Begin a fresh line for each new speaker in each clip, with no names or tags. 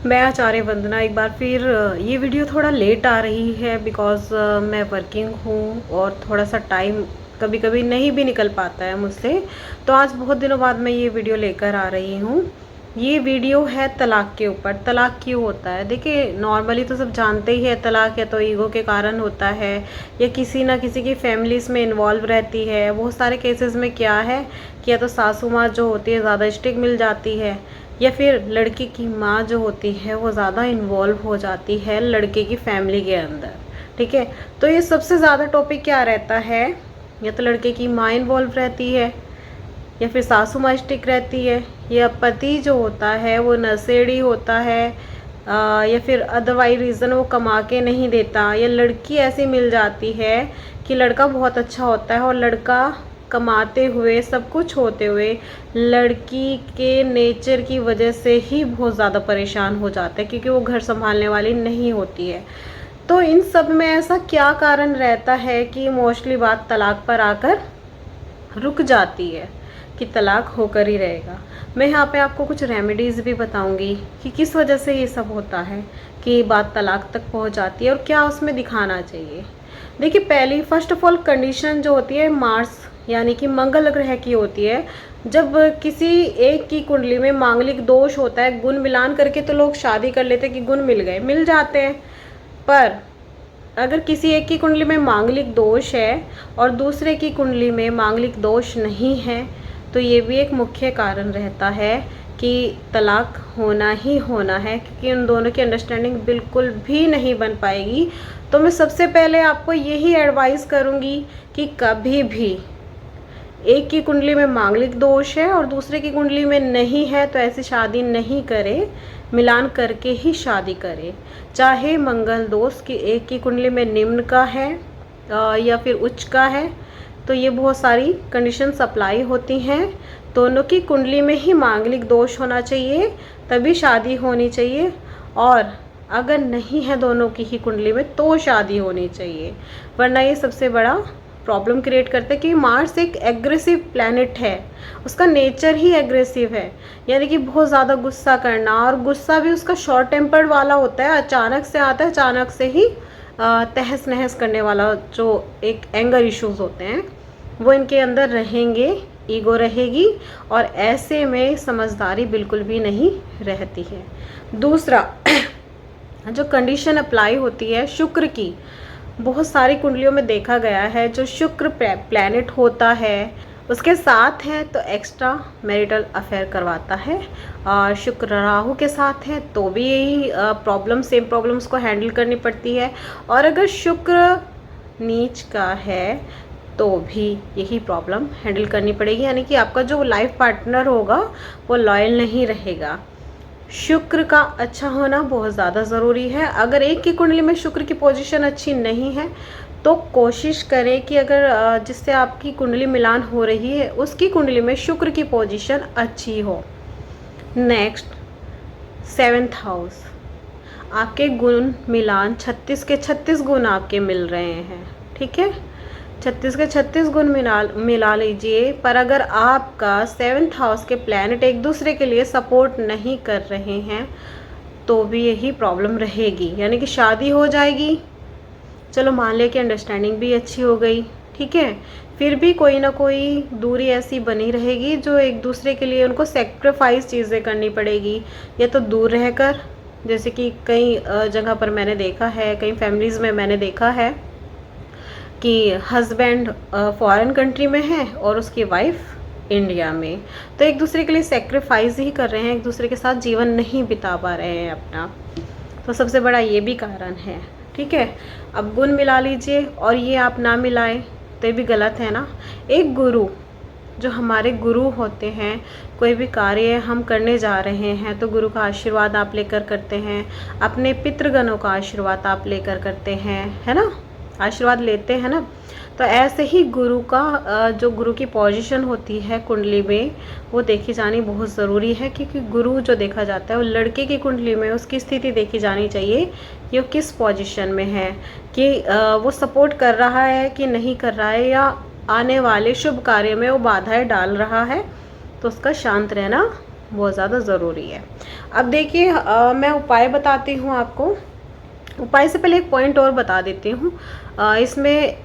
मैं आचार्य वंदना एक बार फिर ये वीडियो थोड़ा लेट आ रही है बिकॉज़ मैं वर्किंग हूँ और थोड़ा सा टाइम कभी कभी नहीं भी निकल पाता है मुझसे। तो आज बहुत दिनों बाद मैं ये वीडियो लेकर आ रही हूँ। ये वीडियो है तलाक के ऊपर। तलाक क्यों होता है? देखिए, नॉर्मली तो सब जानते ही है तलाक या तो ईगो के कारण होता है या किसी ना किसी की फैमिलीज़ में इन्वॉल्व रहती है। बहुत सारे केसेस में क्या है कि या तो सासू माँ जो होती है ज़्यादा स्ट्रिक्ट मिल जाती है या फिर लड़की की माँ जो होती है वो ज़्यादा इन्वॉल्व हो जाती है लड़के की फैमिली के अंदर। ठीक है, तो ये सबसे ज़्यादा टॉपिक क्या रहता है? या तो लड़के की माँ इन्वॉल्व रहती है या फिर सासू माँ स्टिक रहती है या पति जो होता है वो नशेड़ी होता है, या फिर अदरवाइज रीज़न वो कमा के नहीं देता, या लड़की ऐसी मिल जाती है कि लड़का बहुत अच्छा होता है और लड़का कमाते हुए सब कुछ होते हुए लड़की के नेचर की वजह से ही बहुत ज़्यादा परेशान हो जाता है क्योंकि वो घर संभालने वाली नहीं होती है। तो इन सब में ऐसा क्या कारण रहता है कि मोस्टली बात तलाक पर आकर रुक जाती है कि तलाक होकर ही रहेगा? मैं यहाँ पे आपको कुछ रेमेडीज़ भी बताऊंगी कि किस वजह से ये सब होता है कि बात तलाक तक पहुँच जाती है और क्या उसमें दिखाना चाहिए। देखिए, पहली फर्स्ट ऑफ ऑल कंडीशन जो होती है मार्स यानी कि मंगल ग्रह की होती है। जब किसी एक की कुंडली में मांगलिक दोष होता है, गुण मिलान करके तो लोग शादी कर लेते हैं कि गुण मिल गए, मिल जाते हैं। पर अगर किसी एक की कुंडली में मांगलिक दोष है और दूसरे की कुंडली में मांगलिक दोष नहीं है तो ये भी एक मुख्य कारण रहता है कि तलाक होना ही होना है, क्योंकि उन दोनों की अंडरस्टैंडिंग बिल्कुल भी नहीं बन पाएगी। तो मैं सबसे पहले आपको यही एडवाइस करूँगी कि कभी भी एक की कुंडली में मांगलिक दोष है और दूसरे की कुंडली में नहीं है तो ऐसी शादी नहीं करे, मिलान करके ही शादी करे। चाहे मंगल दोष की एक की कुंडली में निम्न का है या फिर उच्च का है, तो ये बहुत सारी कंडीशंस अप्लाई होती हैं। दोनों की कुंडली में ही मांगलिक दोष होना चाहिए तभी शादी होनी चाहिए, और अगर नहीं है दोनों की ही कुंडली में तो शादी होनी चाहिए, वरना ये सबसे बड़ा प्रॉब्लम क्रिएट करते हैं कि मार्स एक एग्रेसिव प्लैनेट है, उसका नेचर ही एग्रेसिव है। यानी कि बहुत ज़्यादा गुस्सा करना, और गुस्सा भी उसका शॉर्ट टेम्पर्ड वाला होता है, अचानक से आता है, अचानक से ही तहस नहस करने वाला जो एक एंगर इश्यूज होते हैं वो इनके अंदर रहेंगे, ईगो रहेगी और ऐसे में समझदारी बिल्कुल भी नहीं रहती है। दूसरा जो कंडीशन अप्लाई होती है शुक्र की, बहुत सारी कुंडलियों में देखा गया है जो शुक्र प्लैनेट होता है उसके साथ है तो एक्स्ट्रा मैरिटल अफेयर करवाता है, और शुक्र राहु के साथ है तो भी यही सेम प्रॉब्लम्स को हैंडल करनी पड़ती है, और अगर शुक्र नीच का है तो भी यही प्रॉब्लम हैंडल करनी पड़ेगी। यानी कि आपका जो लाइफ पार्टनर होगा वो लॉयल नहीं रहेगा। शुक्र का अच्छा होना बहुत ज़्यादा ज़रूरी है। अगर एक की कुंडली में शुक्र की पोजीशन अच्छी नहीं है तो कोशिश करें कि अगर जिससे आपकी कुंडली मिलान हो रही है उसकी कुंडली में शुक्र की पोजीशन अच्छी हो। नेक्स्ट, 7th हाउस, आपके गुण मिलान 36 के 36 गुण आपके मिल रहे हैं। ठीक है, 36 के 36 गुण मिला लीजिए, पर अगर आपका 7th हाउस के प्लैनेट एक दूसरे के लिए सपोर्ट नहीं कर रहे हैं तो भी यही प्रॉब्लम रहेगी। यानी कि शादी हो जाएगी, चलो मान ले कि अंडरस्टैंडिंग भी अच्छी हो गई, ठीक है, फिर भी कोई ना कोई दूरी ऐसी बनी रहेगी जो एक दूसरे के लिए उनको सेक्रीफाइस चीज़ें करनी पड़ेगी, या तो दूर रहकर, जैसे कि कई जगह पर मैंने देखा है, कई फैमिलीज़ में मैंने देखा है कि हस्बैंड फॉरेन कंट्री में है और उसकी वाइफ इंडिया में, तो एक दूसरे के लिए सेक्रीफाइस ही कर रहे हैं, एक दूसरे के साथ जीवन नहीं बिता पा रहे हैं अपना। तो सबसे बड़ा ये भी कारण है। ठीक है, अब गुण मिला लीजिए और ये आप ना मिलाएं तो ये भी गलत है ना। एक गुरु, जो हमारे गुरु होते हैं, कोई भी कार्य हम करने जा रहे हैं तो गुरु का आशीर्वाद आप लेकर करते हैं, अपने पितृगणों का आशीर्वाद आप लेकर करते हैं, है ना, आशीर्वाद लेते हैं ना। तो ऐसे ही गुरु का जो गुरु की पोजीशन होती है कुंडली में वो देखी जानी बहुत ज़रूरी है, क्योंकि गुरु जो देखा जाता है वो लड़के की कुंडली में उसकी स्थिति देखी जानी चाहिए कि वो किस पोजीशन में है, कि वो सपोर्ट कर रहा है कि नहीं कर रहा है, या आने वाले शुभ कार्य में वो बाधाएं डाल रहा है, तो उसका शांत रहना बहुत ज़्यादा ज़रूरी है। अब देखिए मैं उपाय बताती हूँ आपको। उपाय से पहले एक पॉइंट और बता देती हूँ। इसमें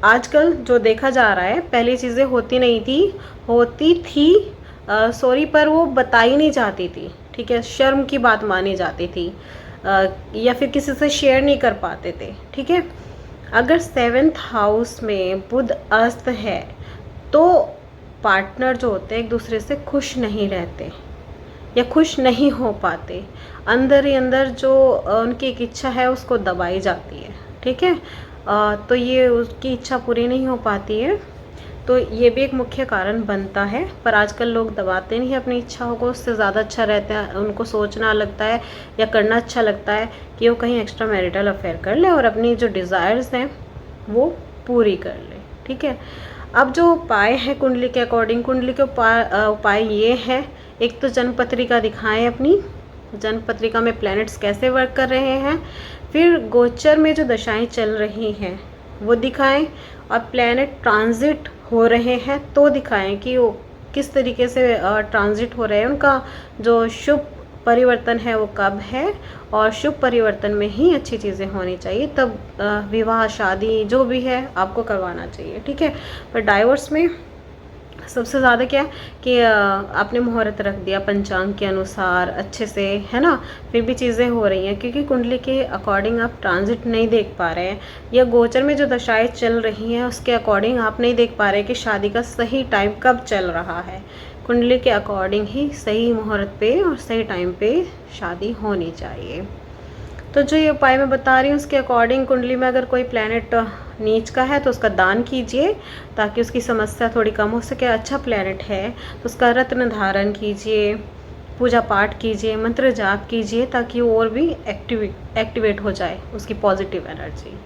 आजकल जो देखा जा रहा है, पहले चीज़ें होती नहीं थी, होती थी सॉरी, पर वो बताई नहीं जाती थी, ठीक है, शर्म की बात मानी जाती थी, या फिर किसी से शेयर नहीं कर पाते थे, ठीक है। अगर 7th हाउस में बुध अस्त है तो पार्टनर जो होते हैं एक दूसरे से खुश नहीं रहते या खुश नहीं हो पाते, अंदर ही अंदर जो उनकी एक इच्छा है उसको दबाई जाती है, ठीक है। तो ये उसकी इच्छा पूरी नहीं हो पाती है, तो ये भी एक मुख्य कारण बनता है। पर आजकल लोग दबाते नहीं अपनी इच्छाओं को, उससे ज़्यादा अच्छा रहता है, उनको सोचना लगता है या करना अच्छा लगता है कि वो कहीं एक्स्ट्रा मैरिटल अफेयर कर ले और अपनी जो डिज़ायर्स हैं वो पूरी कर ले, ठीक है। अब जो उपाय है कुंडली के अकॉर्डिंग, कुंडली के उपाय ये है, एक तो जन्म पत्रिका दिखाएं अपनी, जन्म पत्रिका में प्लैनेट्स कैसे वर्क कर रहे हैं, फिर गोचर में जो दशाएं चल रही हैं वो दिखाएं, और प्लैनेट ट्रांजिट हो रहे हैं तो दिखाएं कि वो किस तरीके से ट्रांजिट हो रहे हैं, उनका जो शुभ परिवर्तन है वो कब है, और शुभ परिवर्तन में ही अच्छी चीज़ें होनी चाहिए, तब विवाह शादी जो भी है आपको करवाना चाहिए, ठीक है। पर डाइवोर्स में सबसे ज़्यादा क्या है कि आपने मुहूर्त रख दिया पंचांग के अनुसार अच्छे से, है ना, फिर भी चीज़ें हो रही हैं क्योंकि कुंडली के अकॉर्डिंग आप ट्रांजिट नहीं देख पा रहे हैं, या गोचर में जो दशाएं चल रही हैं उसके अकॉर्डिंग आप नहीं देख पा रहे कि शादी का सही टाइम कब चल रहा है। कुंडली के अकॉर्डिंग ही सही मुहूर्त पे और सही टाइम पे शादी होनी चाहिए। तो जो ये उपाय मैं बता रही हूँ उसके अकॉर्डिंग, कुंडली में अगर कोई प्लैनेट नीच का है तो उसका दान कीजिए ताकि उसकी समस्या थोड़ी कम हो सके। अच्छा प्लैनेट है तो उसका रत्न धारण कीजिए, पूजा पाठ कीजिए, मंत्र जाप कीजिए ताकि वो और भी एक्टिवेट हो जाए उसकी पॉजिटिव एनर्जी।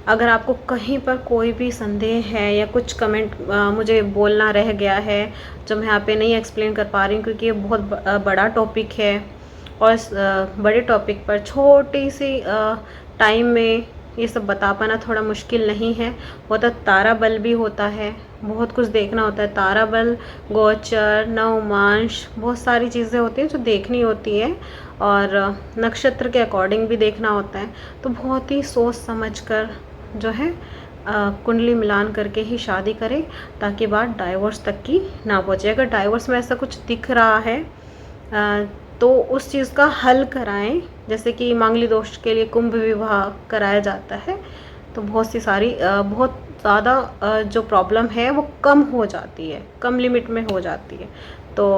अगर आपको कहीं पर कोई भी संदेह है या कुछ कमेंट मुझे बोलना रह गया है जो मैं यहाँ पे नहीं एक्सप्लेन कर पा रही हूँ क्योंकि ये बहुत बड़ा टॉपिक है, और इस बड़े टॉपिक पर छोटी सी टाइम में ये सब बता पाना थोड़ा मुश्किल नहीं है। वो तो तारा बल भी होता है, बहुत कुछ देखना होता है, तारा बल, गोचर, नवमांश, बहुत सारी चीज़ें होती हैं जो देखनी होती है, और नक्षत्र के अकॉर्डिंग भी देखना होता है। तो बहुत ही सोच समझ कर जो है कुंडली मिलान करके ही शादी करें ताकि बात डाइवोर्स तक की ना पहुँचे। अगर डाइवोर्स में ऐसा कुछ दिख रहा है तो उस चीज़ का हल कराएं, जैसे कि मांगलिक दोष के लिए कुंभ विवाह कराया जाता है, तो बहुत सी सारी बहुत ज़्यादा जो प्रॉब्लम है वो कम हो जाती है, कम लिमिट में हो जाती है। तो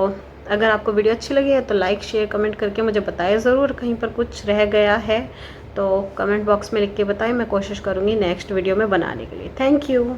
अगर आपको वीडियो अच्छी लगी है तो लाइक शेयर कमेंट करके मुझे बताएं ज़रूर। कहीं पर कुछ रह गया है तो कमेंट बॉक्स में लिख के बताएं, मैं कोशिश करूँगी नेक्स्ट वीडियो में बनाने के लिए। Thank you.